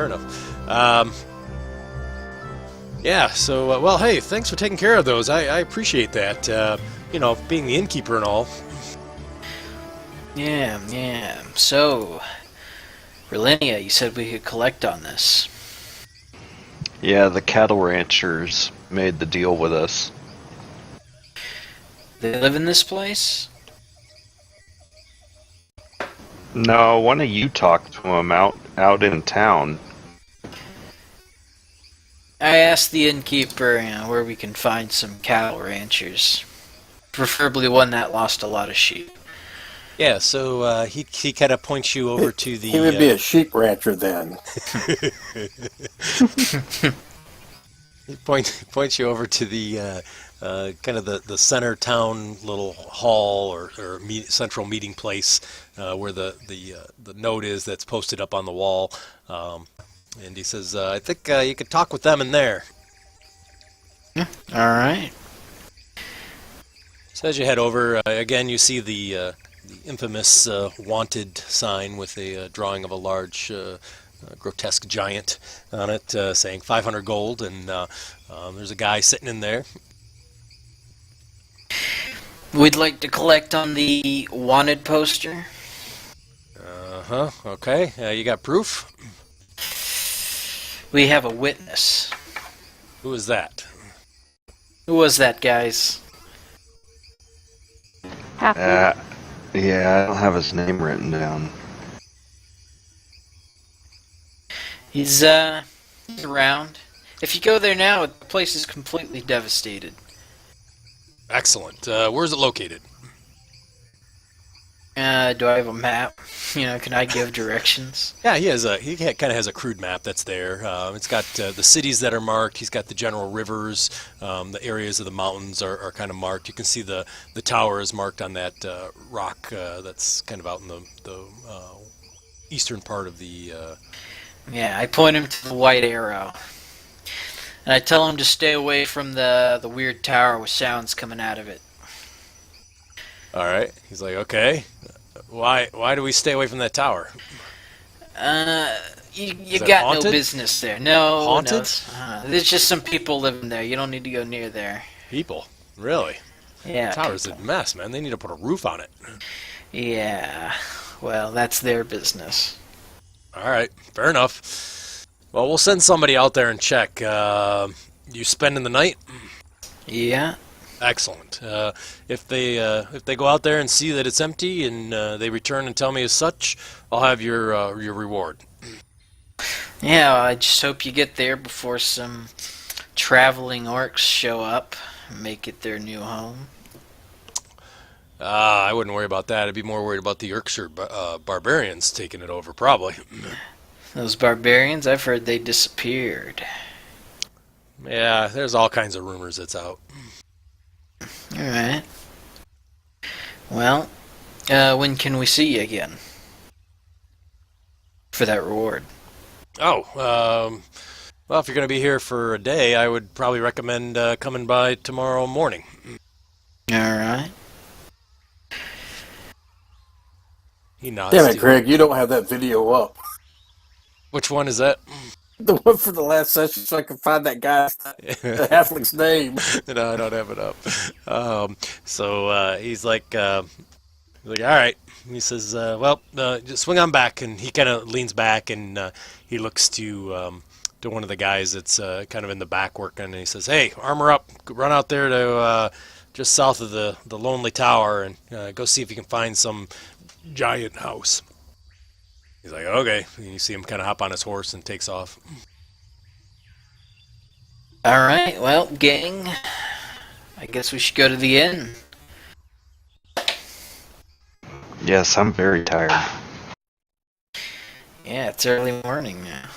enough. Yeah, so, well, hey, thanks for taking care of those. I appreciate that. Being the innkeeper and all. Yeah. So, Relinia, you said we could collect on this. Yeah, the cattle ranchers made the deal with us. They live in this place? No, one of you talked to them out in town. I asked the innkeeper, where we can find some cattle ranchers. Preferably one that lost a lot of sheep. Yeah, so he kind of points you over to the... He would be a sheep rancher then. He points you over to the kind of the center town little hall or central meeting place where the note is that's posted up on the wall. And he says, I think you could talk with them in there. Alright. So as you head over, again, you see the infamous wanted sign with a drawing of a large grotesque giant on it saying 500 gold, and there's a guy sitting in there. We'd like to collect on the wanted poster. Uh-huh, okay. You got proof? We have a witness. Who is that? Who was that, guys? Yeah, I don't have his name written down. He's around. If you go there now, the place is completely devastated. Excellent. Where's it located? Do I have a map? Can I give directions? Yeah, he kind of has a crude map that's there. It's got the cities that are marked. He's got the general rivers. The areas of the mountains are kind of marked. You can see the tower is marked on that rock that's kind of out in the eastern part of the... Yeah, I point him to the white arrow. And I tell him to stay away from the weird tower with sounds coming out of it. All right. He's like, okay. Why do we stay away from that tower? You got haunted? no business there. No, Haunted? No. There's just some people living there. You don't need to go near there. People? Really? Yeah. The tower's people. a mess, man. They need to put a roof on it. Yeah. Well, that's their business. All right. Fair enough. Well, we'll send somebody out there and check. You spending the night? Yeah. Excellent. If they go out there and see that it's empty and they return and tell me as such, I'll have your reward. Yeah, I just hope you get there before some traveling orcs show up and make it their new home. I wouldn't worry about that. I'd be more worried about the Yorkshire barbarians taking it over, probably. Those barbarians, I've heard they disappeared. Yeah, there's all kinds of rumors that's out. Alright. Well, when can we see you again? For that reward. Oh, well, if you're going to be here for a day, I would probably recommend coming by tomorrow morning. Alright. He nods. Damn it, Craig, you don't have that video up. Which one is that? The one for the last session so I can find that guy's the halfling's name. No, I don't have it up. So he's like, all right. He says, well, just swing on back, and he kind of leans back and he looks to one of the guys that's kind of in the back working, and he says, hey, armor up, run out there to just south of the Lonely Tower and go see if you can find some giant house. He's like, okay. And you see him kind of hop on his horse and takes off. Alright, well, gang, I guess we should go to the inn. Yes, I'm very tired. Yeah, it's early morning now.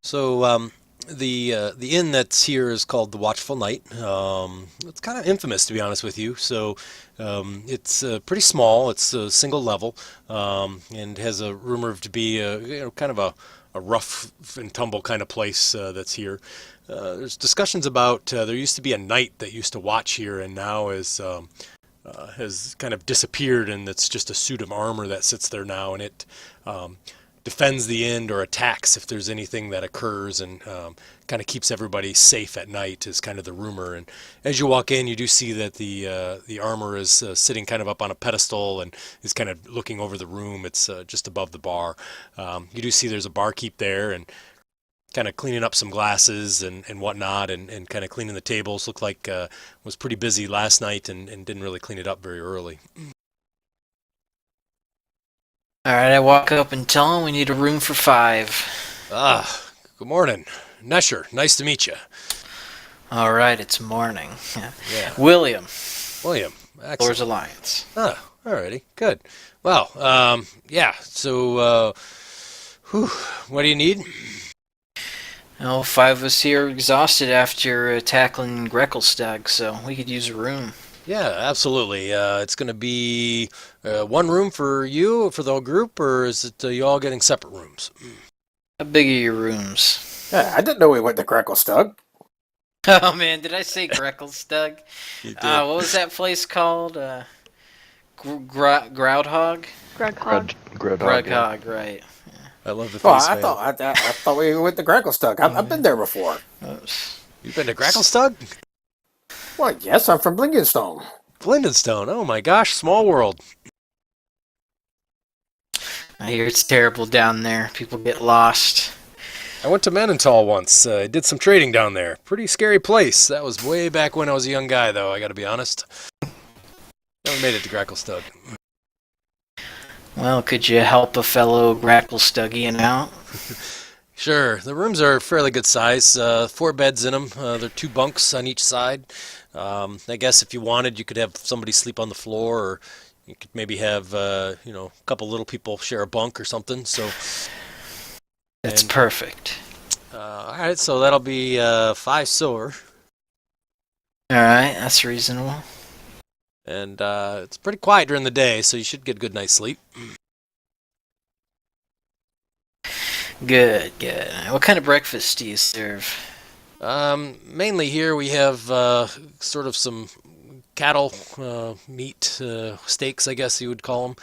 So the inn that's here is called the Watchful Knight. It's kind of infamous, to be honest with you. So it's pretty small. It's a single level and has a rumor to be kind of a rough and tumble kind of place that's here. There's discussions about there used to be a knight that used to watch here, and now has kind of disappeared, and it's just a suit of armor that sits there now, and it defends the end or attacks if there's anything that occurs, and kind of keeps everybody safe at night is kind of the rumor. And as you walk in, you do see that the armor is sitting kind of up on a pedestal and is kind of looking over the room. It's just above the bar. You do see there's a barkeep there and kind of cleaning up some glasses and whatnot, and kind of cleaning the tables. Looked like was pretty busy last night and didn't really clean it up very early. All right, I walk up and tell him we need a room for 5. Good morning. Nesher, nice to meet you. All right, it's morning. Yeah. William, William, Lord's excellent. Alliance. Alrighty, good. Well, yeah, so, what do you need? Well, 5 of us here are exhausted after tackling Greckelstag, so we could use a room. Yeah, absolutely. It's going to be one room for you, for the whole group, or is it you all getting separate rooms? How big are your rooms? Yeah, I didn't know we went to Crackle-Stug. Oh man, did I say Greckelstug? You did. What was that place called? Groudhog? Grughog. Grughog, right. I love the face. Oh, I man. thought we went to Crackle-Stug. I've been there before. Oops. You've been to Gracklestug? Well, yes, I'm from Blinkenstone. Glindenstone. Oh my gosh, small world. I hear it's terrible down there. People get lost. I went to Manental once. I did some trading down there. Pretty scary place. That was way back when I was a young guy, though, I gotta be honest. Never made it to Gracklestug. Well, could you help a fellow Gracklestuggian out? Sure. The rooms are fairly good size. 4 beds in them. There are 2 bunks on each side. I guess if you wanted, you could have somebody sleep on the floor, or you could maybe have, a couple little people share a bunk or something. So, That's And- perfect. all right. So that'll be 5 silver, Alright, that's reasonable. and it's pretty quiet during the day, so you should get a good night's sleep. Good, good. What kind of breakfast do you serve? Mainly here we have sort of some cattle meat steaks, I guess you would call them,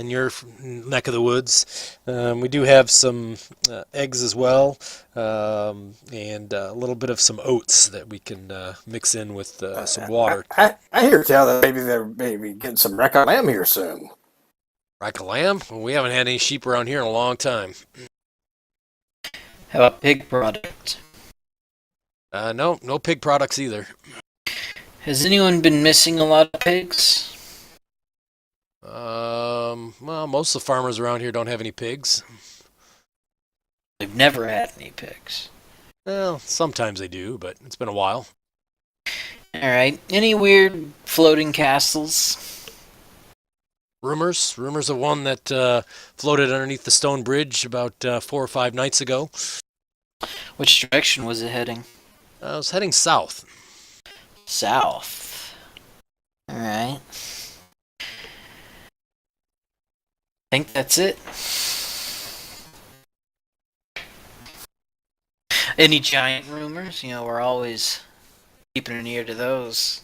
in your neck of the woods. We do have some eggs as well, and a little bit of some oats that we can mix in with some water. I hear tell that maybe they're maybe getting some wreck on lamb here soon. Rack of lamb? Well, we haven't had any sheep around here in a long time. How about pig product? No pig products either. Has anyone been missing a lot of pigs? Well, most of the farmers around here don't have any pigs. We've never had any pigs. Well, sometimes they do, but it's been a while. Alright, any weird floating castles? Rumors of one that floated underneath the stone bridge about 4 or 5 nights ago. Which direction was it heading? I was heading south. South. Alright. Think that's it. Any giant rumors? You know, we're always keeping an ear to those.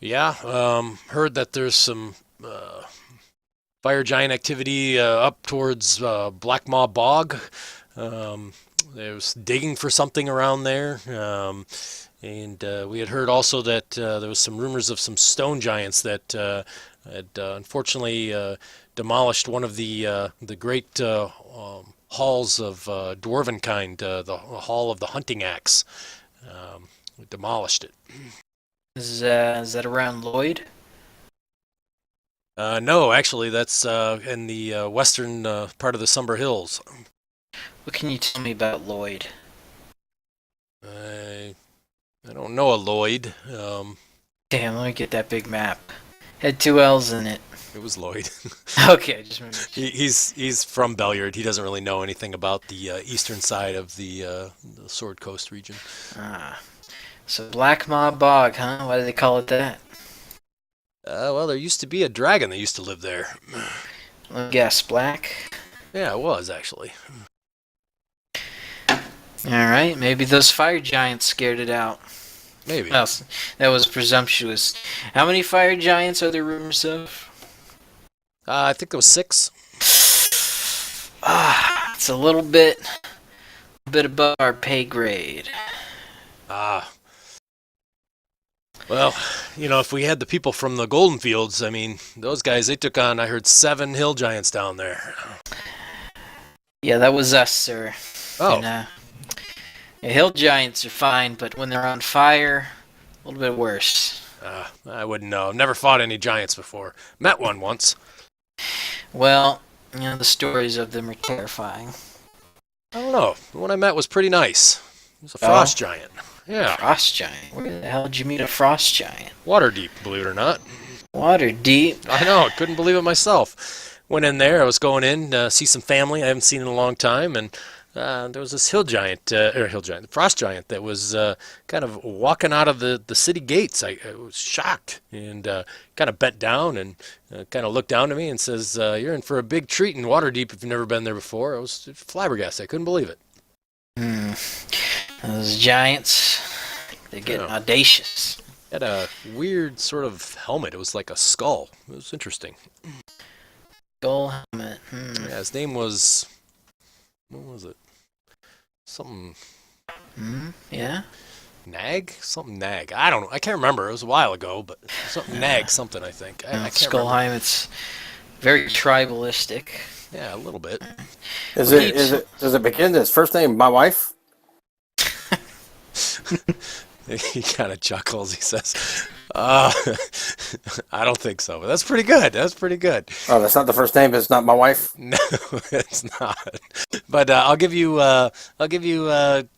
Yeah, heard that there's some fire giant activity up towards Black Maw Bog. There's digging for something around there. And we had heard also that there was some rumors of some stone giants that had unfortunately demolished one of the great halls of dwarvenkind, the Hall of the Hunting Axe. Demolished it. Is that around Lloyd? No, actually, that's in the western part of the Sumber Hills. What can you tell me about Lloyd? I don't know a Lloyd. Damn, let me get that big map. Had 2 L's in it. It was Lloyd. Okay, just remember. He's from Belliard. He doesn't really know anything about the eastern side of the Sword Coast region. Ah. So Black Maw Bog, huh? Why do they call it that? Well, there used to be a dragon that used to live there. Let me guess, black? Yeah, it was actually. Alright, maybe those fire giants scared it out. Maybe. Well, that was presumptuous. How many fire giants are there rumors of? I think there was 6. It's a little bit above our pay grade. Ah, well, if we had the people from the Golden Fields, I mean, those guys, they took on, I heard, 7 hill giants down there. Yeah, that was us, sir. Oh, And, hill giants are fine, but when they're on fire, a little bit worse. I wouldn't know. I've never fought any giants before. Met one once. Well, the stories of them are terrifying. I don't know. The one I met was pretty nice. It was a frost giant. Yeah, Frost giant? Where the hell did you meet a frost giant? water deep, believe it or not. Water deep? I know, I couldn't believe it myself. Went in there, I was going in to see some family I haven't seen in a long time, and there was this the frost giant that was kind of walking out of the city gates. I was shocked and kind of bent down and kind of looked down at me and says, "You're in for a big treat in Waterdeep if you've never been there before." I was flabbergasted. I couldn't believe it. Those giants, they're getting Yeah. audacious. Had a weird sort of helmet. It was like a skull. It was interesting. Skull helmet. Yeah, his name was, what was it? Something Yeah? Nag? Something Nag. I don't know. I can't remember. It was a while ago, but something Nag something, I think. I can't Skull remember. helmet's very tribalistic. Yeah, a little bit. Does it begin his first name, my wife? He kind of chuckles. He says, I don't think so, but that's pretty good. That's pretty good. Oh, that's not the first name. It's not my wife. No, it's not. But I'll give you,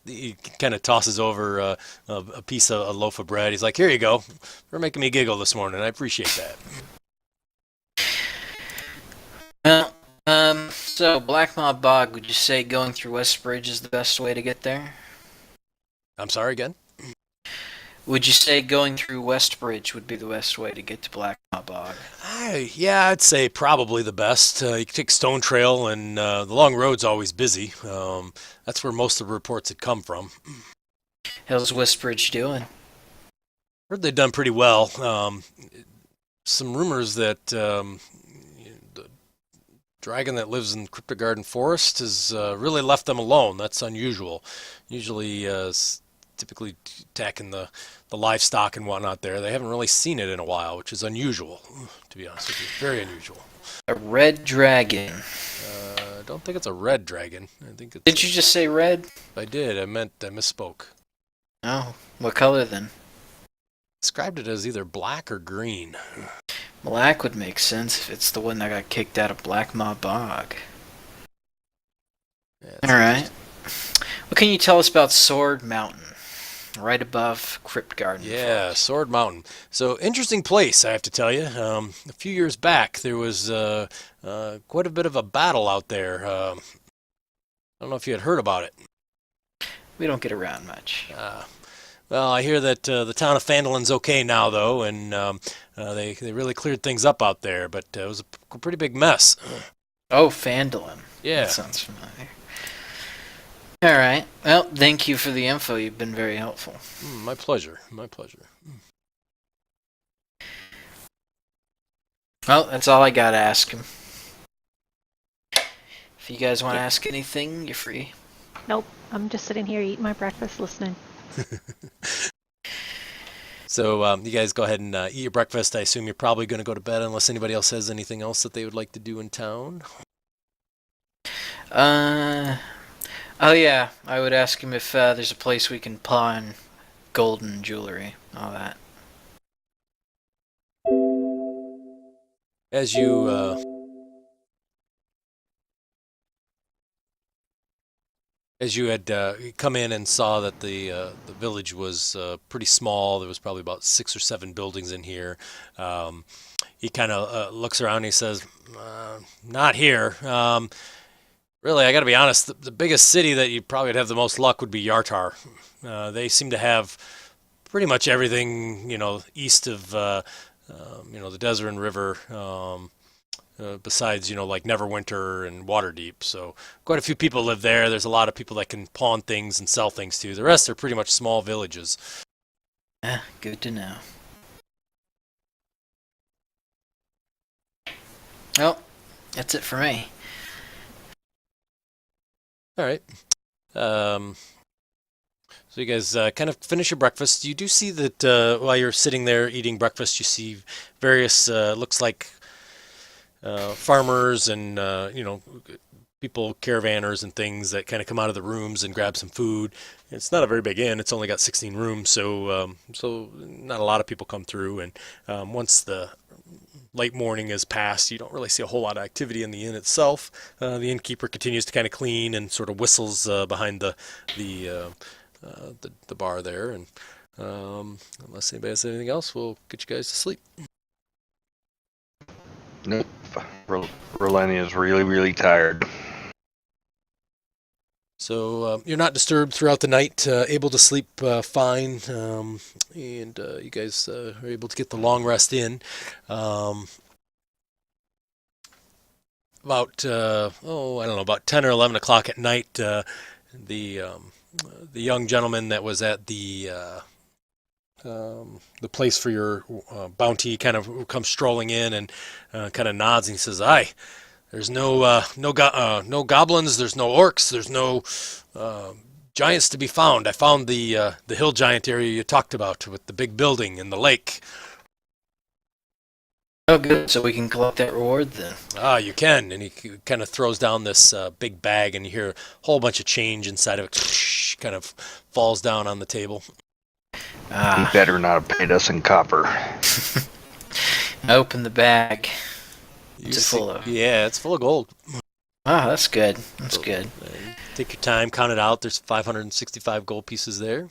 he kind of tosses over a piece of a loaf of bread. He's like, here you go. You're making me giggle this morning. I appreciate that. Well, so Black Mob Bog, would you say going through Westbridge is the best way to get there? I'm sorry again? Would you say going through Westbridge would be the best way to get to Black Mob Bog? Yeah, I'd say probably the best. You can take Stone Trail, and the long road's always busy. That's where most of the reports had come from. How's Westbridge doing? Heard they've done pretty well. Some rumors that the dragon that lives in Crypto Garden Forest has really left them alone. That's unusual. Usually, typically attacking the livestock and whatnot there. They haven't really seen it in a while, which is unusual, to be honest with you. Very unusual. A red dragon. I don't think it's a red dragon. I think it's. Did you just say red? I did. I misspoke. Oh, what color then? Described it as either black or green. Black would make sense if it's the one that got kicked out of Black Mob Bog. Yeah, Alright. What can you tell us about Sword Mountain? Right above Crypt Garden. Yeah, Sword Mountain. So, interesting place, I have to tell you. A few years back, there was quite a bit of a battle out there. I don't know if you had heard about it. We don't get around much. Well, I hear that the town of Phandolin's okay now, though, and they really cleared things up out there, but it was a pretty big mess. Oh, Phandalin. Yeah. That sounds familiar. Alright. Well, thank you for the info. You've been very helpful. My pleasure. My pleasure. Well, that's all I got to ask him. If you guys want to ask anything, you're free. Nope. I'm just sitting here eating my breakfast, listening. So you guys go ahead and eat your breakfast. I assume you're probably going to go to bed unless anybody else has anything else that they would like to do in town. Oh yeah, I would ask him if there's a place we can pawn golden jewelry, all that. As you had come in and saw that the village was pretty small, there was probably about 6 or 7 buildings in here. He kind of looks around and he says, "Not here. Really, I got to be honest. The biggest city that you probably would have the most luck would be Yartar. They seem to have pretty much everything, east of the Desert River." Besides, like Neverwinter and Waterdeep. So quite a few people live there. There's a lot of people that can pawn things and sell things to. The rest are pretty much small villages. Yeah, good to know. Well, that's it for me. All right. So you guys kind of finish your breakfast. You do see that while you're sitting there eating breakfast, you see various looks like farmers and people, caravanners and things that kind of come out of the rooms and grab some food. It's not a very big inn. It's only got 16 rooms, so not a lot of people come through. And once the late morning is passed, you don't really see a whole lot of activity in the inn itself. The innkeeper continues to kind of clean and sort of whistles behind the bar there. And unless anybody has anything else, we'll get you guys to sleep. Nope. Rolani is really, really tired. So you're not disturbed throughout the night, able to sleep fine, and you guys are able to get the long rest in. About I don't know, about 10 or 11 o'clock at night, the young gentleman that was at the place for your bounty kind of comes strolling in and kind of nods and he says, "Aye. There's no goblins. There's no orcs. There's no giants to be found. I found the hill giant area you talked about with the big building and the lake." Oh, good. So we can collect that reward then. Ah, you can. And he kind of throws down this big bag, and you hear a whole bunch of change inside of it. Kind of falls down on the table. He better not have paid us in copper. I open the bag. It's full of? Yeah, it's full of gold. Oh, that's good. That's good. Take your time, count it out. There's 565 gold pieces there.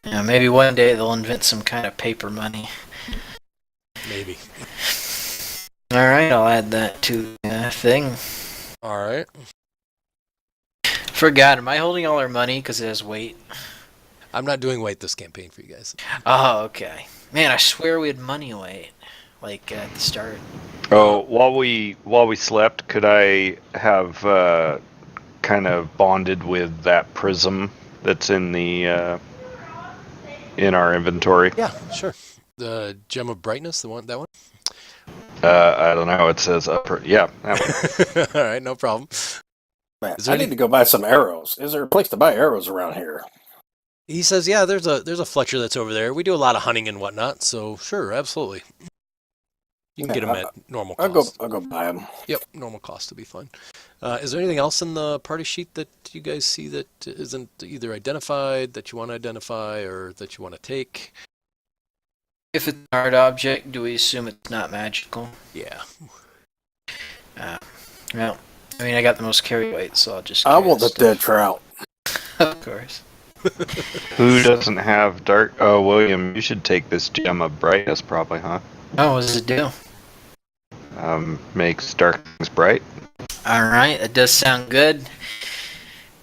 Yeah, maybe one day they'll invent some kind of paper money. Maybe. All right, I'll add that to the thing. All right. Forgot, am I holding all our money because it has weight? I'm not doing weight this campaign for you guys. Oh, okay. Man, I swear we had money weight, like at the start. Oh, while we slept, could I have kind of bonded with that prism that's in the in our inventory? Yeah, sure. The gem of brightness, that one. I don't know. It says upper. Yeah, that one. All right, no problem. Man, Is there I need to go buy some arrows. Is there a place to buy arrows around here? He says, "Yeah, there's a Fletcher that's over there. We do a lot of hunting and whatnot, so sure, absolutely. You can get them at normal cost." I'll go buy them. Yep, normal cost to be fine. Is there anything else in the party sheet that you guys see that isn't either identified, that you want to identify, or that you want to take? If it's an art object, do we assume it's not magical? Yeah. Well, I mean, I got the most carry weight, so I'll just. I want the cast dead trout. Of course. Who doesn't have dark? Oh, William, you should take this gem of brightness, probably, huh? Oh, what does it do? Makes dark things bright. Alright, that does sound good.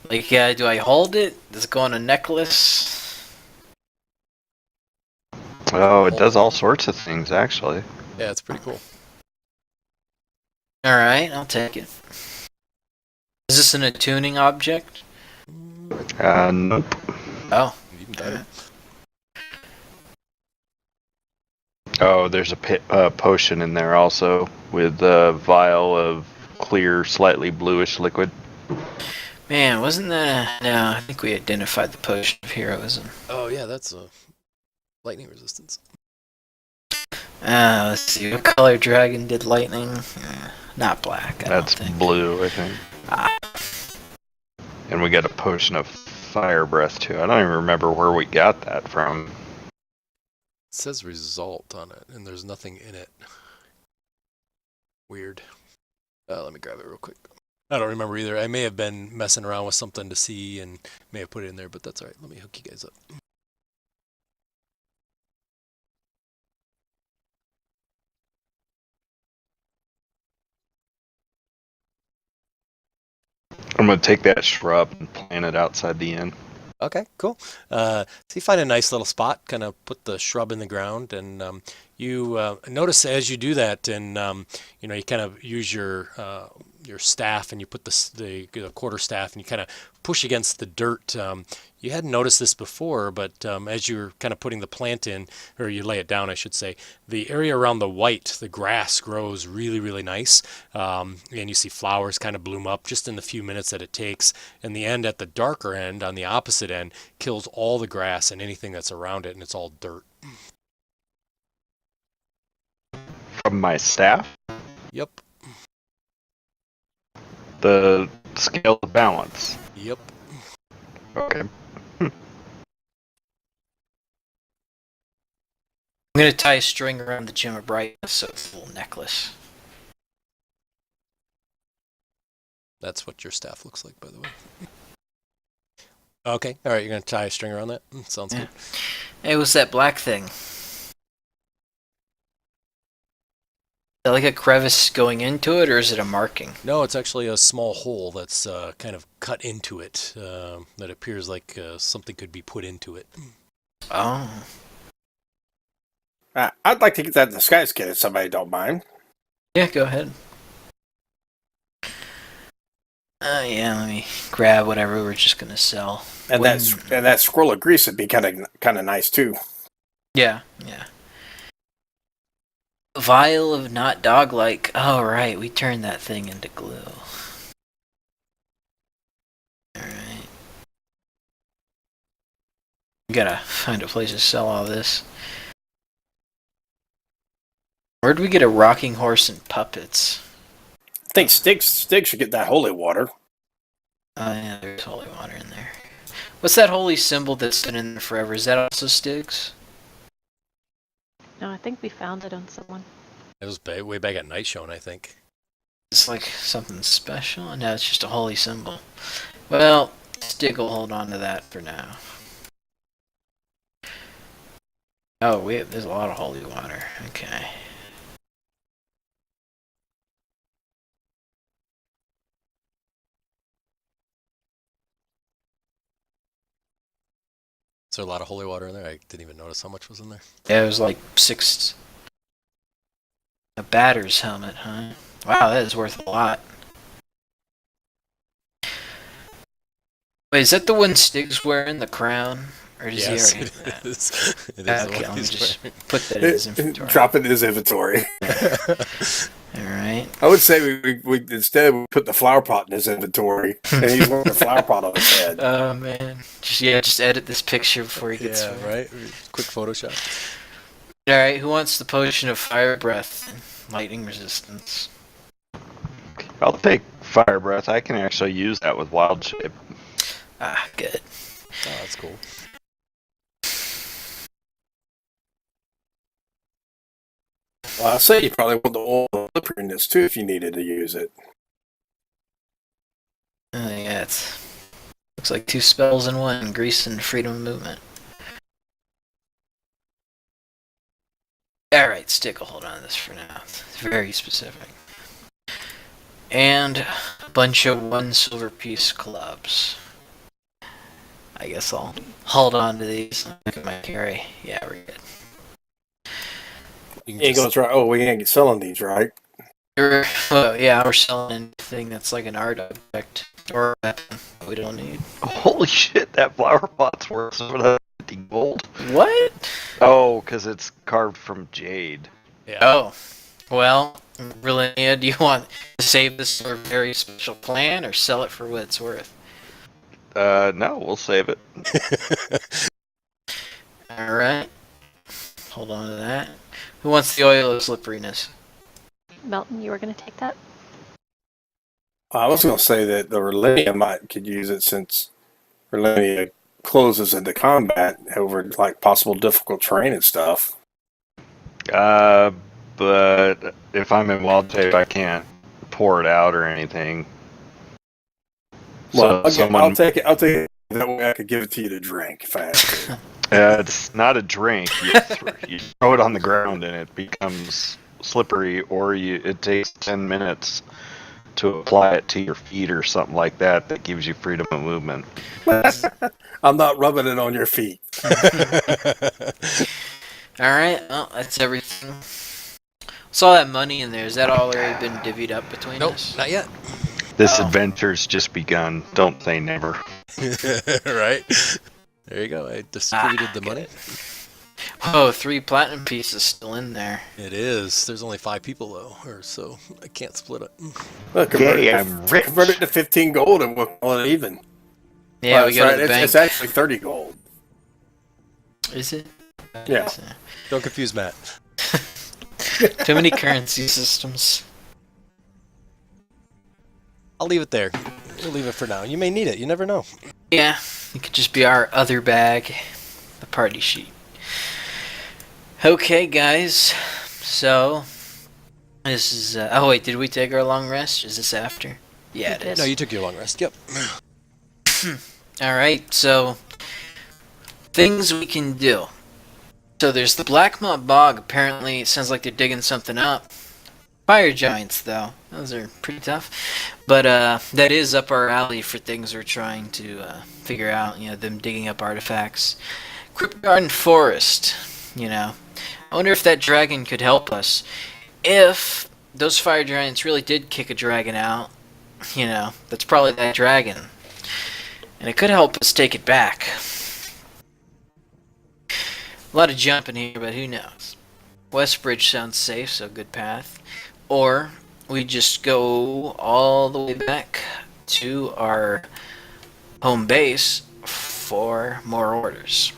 Like, do I hold it? Does it go on a necklace? Oh, it does all sorts of things, actually. Yeah, it's pretty cool. Alright, I'll take it. Is this an attuning object? Nope. Oh. Even better. Oh, there's a potion in there also with a vial of clear, slightly bluish liquid. Man, wasn't that... No, I think we identified the potion of heroism. Oh yeah, that's a lightning resistance. Let's see, what color dragon did lightning? Not black, I That's don't think. blue, I think. And we got a potion of fire breath too. I don't even remember where we got that from. It says result on it, and there's nothing in it. Weird. Let me grab it real quick. I don't remember either. I may have been messing around with something to see and may have put it in there, but that's all right. Let me hook you guys up. I'm gonna take that shrub and plant it outside the inn. Okay, cool. So you find a nice little spot, kind of put the shrub in the ground, and You notice as you do that, and you kind of use your staff, and you put the quarter staff, and you kind of push against the dirt. You hadn't noticed this before, but as you're kind of putting the plant in, or you lay it down, I should say, the area around the grass grows really, really nice, and you see flowers kind of bloom up just in the few minutes that it takes. And the end, at the darker end, on the opposite end, kills all the grass and anything that's around it, and it's all dirt. From my staff, Yep. the scale of balance. Yep. Okay. I'm gonna tie a string around the gem of brightness so it's a little necklace. That's what your staff looks like, by the way. Okay. All right. You're going to tie a string around that? Sounds Yeah. good. Hey, what's that black thing? Is that like a crevice going into it, or is it a marking? No, it's actually a small hole that's kind of cut into it that appears like something could be put into it. Oh. I'd like to get that disguise kit if somebody don't mind. Yeah, go ahead. Yeah, let me grab whatever we're just gonna sell. And that scroll of grease would be kind of nice too. Yeah. Vial of not dog-like. Oh, right, we turned that thing into glue. Alright. We gotta find a place to sell all this. Where'd we get a rocking horse and puppets? I think Stig should get that holy water. Oh yeah, there's holy water in there. What's that holy symbol that's been in there forever? Is that also Stig's? No, I think we found it on someone. It was way back at Night Shown, I think. It's like something special? No, it's just a holy symbol. Well, Stig will hold on to that for now. Oh, there's a lot of holy water. Okay. Is there a lot of holy water in there? I didn't even notice how much was in there. Yeah, it was like 6... A batter's helmet, huh? Wow, that is worth a lot. Wait, is that the one Stig's wearing, the crown? Or does Yes, he already it have that? is. It is Okay, what let me he's just wearing. put that in his inventory. Drop it in his inventory. Alright. I would say we instead we put the flower pot in his inventory, and he's wearing a flower pot on his head. Oh man. Just edit this picture before he gets Yeah, right? Quick Photoshop. Alright, who wants the potion of fire breath and lightning resistance? I'll take fire breath. I can actually use that with wild shape. Ah, good. Oh, that's cool. Well, I say you probably want the oil slippery in this too if you needed to use it. Oh yeah, looks like 2 spells in one, grease and freedom of movement. Alright, Stick will hold on to this for now. It's very specific. And a bunch of 1 silver piece clubs. I guess I'll hold on to these. Look at my carry. Yeah, we're good. You can You ain't gonna try. Oh, we ain't selling these, right? Well, yeah, we're selling anything that's like an art object or a weapon we don't need. Holy shit, that flower pot's worth sort of 50 gold. What? Oh, because it's carved from jade. Yeah. Oh, well, Relinia, do you want to save this for a very special plan or sell it for what it's worth? No, we'll save it. Alright. Hold on to that. Who wants the oil of slipperiness? Melton, you were going to take that? I was gonna say that the Relinia could use it since Relinia closes into combat over like possible difficult terrain and stuff. But if I'm in wild shape, I can't pour it out or anything. Well, So I'll take it. I'll take it. That way I could give it to you to drink if I had to. it's not a drink. You throw it on the ground and it becomes slippery, or it takes 10 minutes to apply it to your feet or something like that. That gives you freedom of movement. I'm not rubbing it on your feet. Alright, well, that's everything. Saw that money in there. Is that all already been divvied up between Nope, us? not yet. This Oh. adventure's just begun. Don't say never. Right? There you go. I distributed the money. Whoa, 3 platinum pieces still in there. It is. There's only 5 people though, or so I can't split it. Look, convert, Yay, it, I'm rich. convert it to 15 gold and we'll call it even. Yeah, Well, we go to the it's, bank. it's actually 30 gold. Is it? Yeah. Don't confuse Matt. Too many currency systems. I'll leave it there. We'll leave it for now. You may need it. You never know. Yeah, it could just be our other bag, the party sheet. Okay, guys. So, this is. Oh, wait, did we take our long rest? Is this after? Yeah, it is. No, you took your long rest. Yep. Alright, so. Things we can do. So, there's the Blackmont Bog. Apparently, it sounds like they're digging something up. Fire giants, though. Those are pretty tough. But that is up our alley for things we're trying to figure out. You know, them digging up artifacts. Crypt Garden Forest. You know. I wonder if that dragon could help us. If those fire giants really did kick a dragon out, you know, that's probably that dragon. And it could help us take it back. A lot of jumping here, but who knows. Westbridge sounds safe, so good path. Or we just go all the way back to our home base for more orders.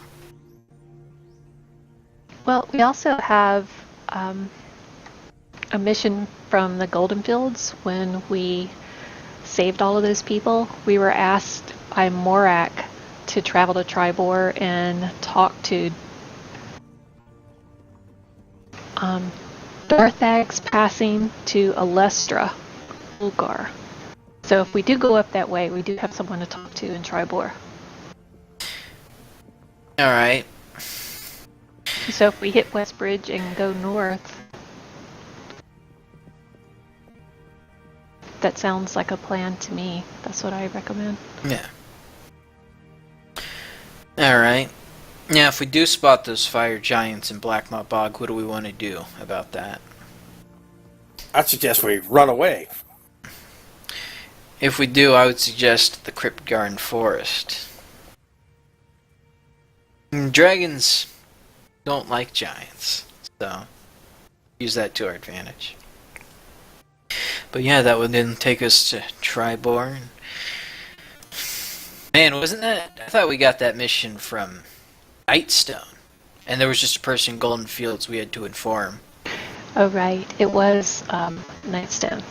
Well, we also have a mission from the Golden Fields. When we saved all of those people, we were asked by Morak to travel to Tribor and talk to Darthag's passing to Alestra, Ulgar. So if we do go up that way, we do have someone to talk to in Tribor. Alright. So if we hit Westbridge and go north, that sounds like a plan to me. That's what I recommend. Yeah. Alright. Now, if we do spot those fire giants in Blackmont Bog, what do we want to do about that? I suggest we run away. If we do, I would suggest the Crypt Garden Forest. Dragons don't like giants, so use that to our advantage. But yeah, that would then take us to Tribor. Man, wasn't that... I thought we got that mission from Nightstone. And there was just a person in Golden Fields we had to inform. Oh, right. It was Nightstone.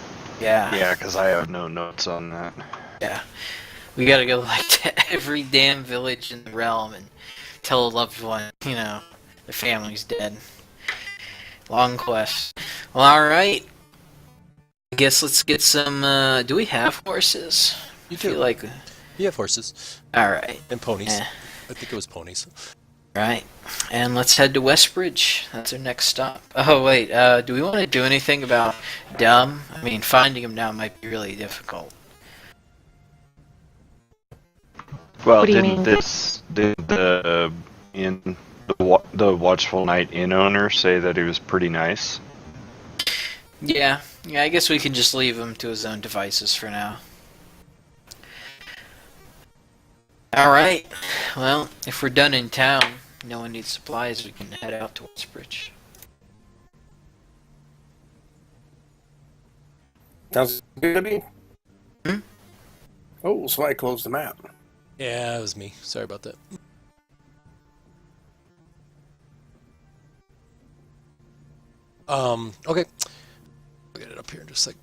Yeah. Yeah, because I have no notes on that. Yeah. We gotta go like to every damn village in the realm and tell a loved one, you know, their family's dead. Long quest. Well, alright. I guess let's get some, do we have horses? You I feel do. like... You have horses Alright. and ponies. Yeah. I think it was ponies. Right. And let's head to Westbridge. That's our next stop. Oh, wait. Do we want to do anything about Dumb? I mean, finding him now might be really difficult. Well, What do you didn't mean? did the the Watchful Night inn owner say that he was pretty nice? Yeah. Yeah, I guess we can just leave him to his own devices for now. Alright. Well, if we're done in town, no one needs supplies, we can head out to Westbridge. Sounds good to me. Hmm? Oh, somebody closed the map. Yeah, it was me. Sorry about that. Okay. I'll get it up here in just a sec.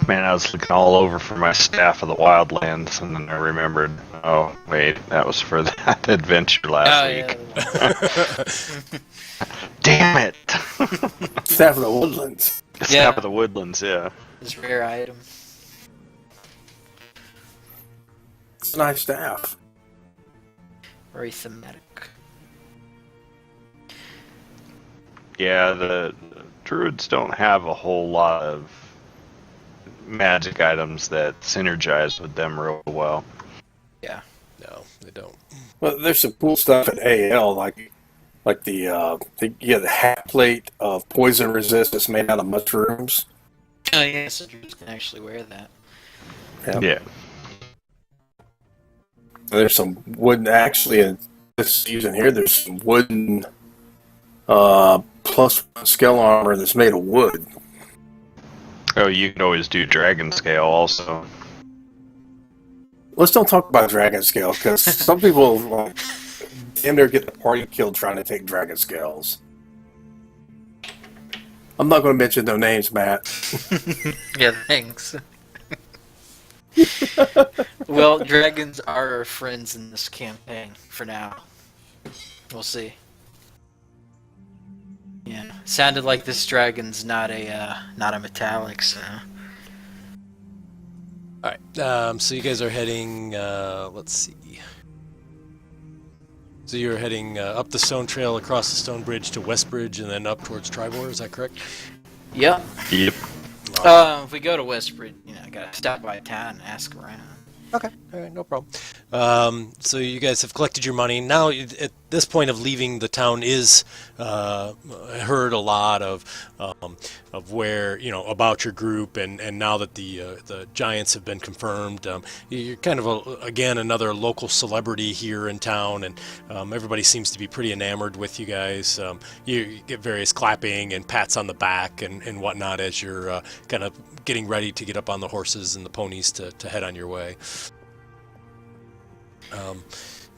Man, I was looking all over for my Staff of the Wildlands, and then I remembered, oh, wait, that was for that adventure last week. Damn it! Staff of the Woodlands. Staff of the Woodlands, yeah. This rare item. It's a nice staff. Very thematic. Yeah, the druids don't have a whole lot of magic items that synergize with them real well. Yeah, No, they don't. Well, there's some cool stuff at AL, like the hat plate of poison resistance made out of mushrooms. Oh yeah, soldiers can actually wear that. Yeah. There's some wooden, actually, in this season here, there's some wooden plus scale armor that's made of wood. Oh, you can always do dragon scale also. Let's don't talk about dragon scale, because some people like damn near get the party killed trying to take dragon scales. I'm not going to mention no names, Matt. Yeah, thanks. Well, dragons are our friends in this campaign for now. We'll see. Yeah, sounded like this dragon's not a metallic, so. All right. So you guys are heading. Let's see. So you're heading up the stone trail, across the stone bridge to Westbridge, and then up towards Tribor. Is that correct? Yep. Yep. If we go to Westbridge, I gotta stop by town and ask around. Okay. All right. No problem. So you guys have collected your money. Now, at this point of leaving the town, is heard a lot of where about your group, and now that the giants have been confirmed, you're kind of again another local celebrity here in town, and everybody seems to be pretty enamored with you guys. You get various clapping and pats on the back and whatnot as you're kind of getting ready to get up on the horses and the ponies to head on your way.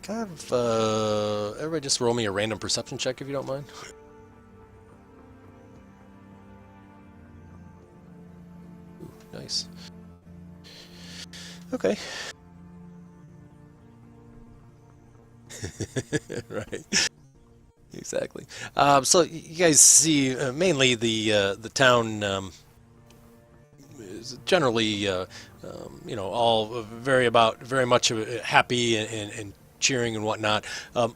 Everybody just roll me a random perception check if you don't mind. Ooh, nice. Okay. Right. Exactly. So you guys see mainly the town is generally all very much happy and cheering and whatnot.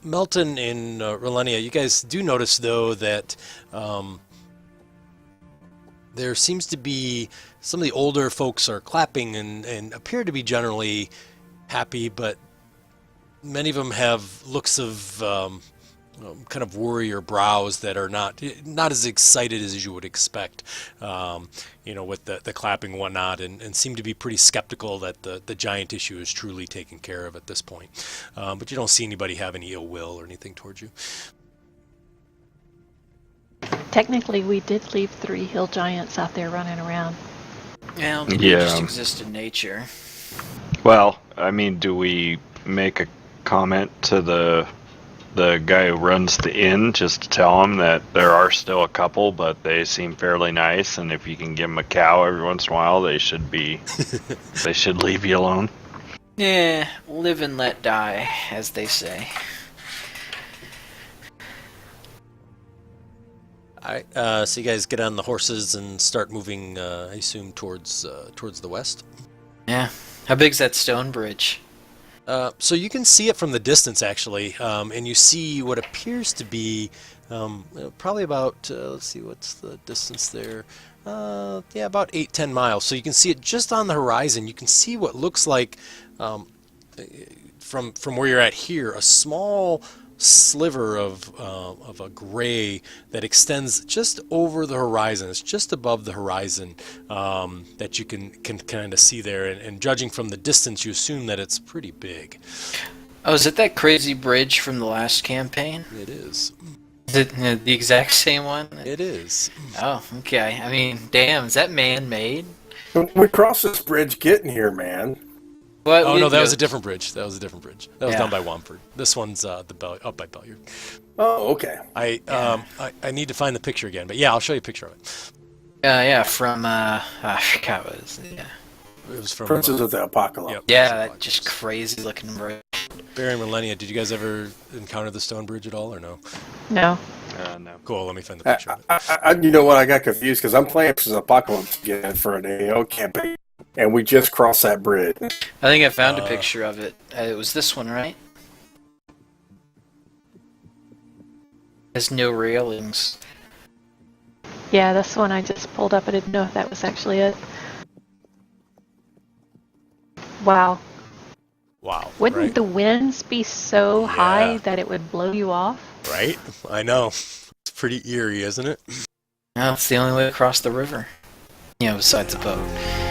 Melton and Relenia, you guys do notice though that there seems to be some of the older folks are clapping and appear to be generally happy, but many of them have looks of kind of warrior brows that are not as excited as you would expect, with the clapping and whatnot, and seem to be pretty skeptical that the giant issue is truly taken care of at this point. But you don't see anybody have any ill will or anything towards you. Technically, we did leave 3 hill giants out there running around. Well, they Yeah. just exist in nature. Well, I mean, do we make a comment to the guy who runs the inn just to tell him that there are still a couple, but they seem fairly nice, and if you can give them a cow every once in a while, they should leave you alone? Yeah, live and let die, as they say. All right. So you guys get on the horses and start moving, I assume, towards the west. Yeah. How big's that stone bridge? So you can see it from the distance, actually, and you see what appears to be probably about, let's see, what's the distance there? About 8-10 miles. So you can see it just on the horizon. You can see what looks like, from where you're at here, a small sliver of a gray that extends just over the horizon. It's just above the horizon that you can kind of see there, and judging from the distance, you assume that it's pretty big. Oh, is it that crazy bridge from the last campaign? It is. Is it the exact same one? It is. Oh, okay. I mean, damn, is that man-made? We crossed this bridge getting here, man. What? Oh no, that was a different bridge. That was Yeah. down by Wamford. This one's up by Belliard. Oh, okay. I need to find the picture again, but yeah, I'll show you a picture of it. Yeah, from, I forgot what it was. Yeah. It was from Princes of the Apocalypse. Yep. Yeah, that just crazy-looking bridge. Barry and Millennia. Did you guys ever encounter the stone bridge at all, or no? No. No. Cool. Let me find the picture of it. You know what? I got confused because I'm playing Princes of the Apocalypse again for an AO campaign, and we just crossed that bridge. I think I found a picture of it. It was this one, right? Has no railings. Yeah, this one I just pulled up. I didn't know if that was actually it. Wow. Wow. Wouldn't right? the winds be so high Yeah. that it would blow you off? Right? I know. It's pretty eerie, isn't it? No, it's the only way across the river. Besides a boat.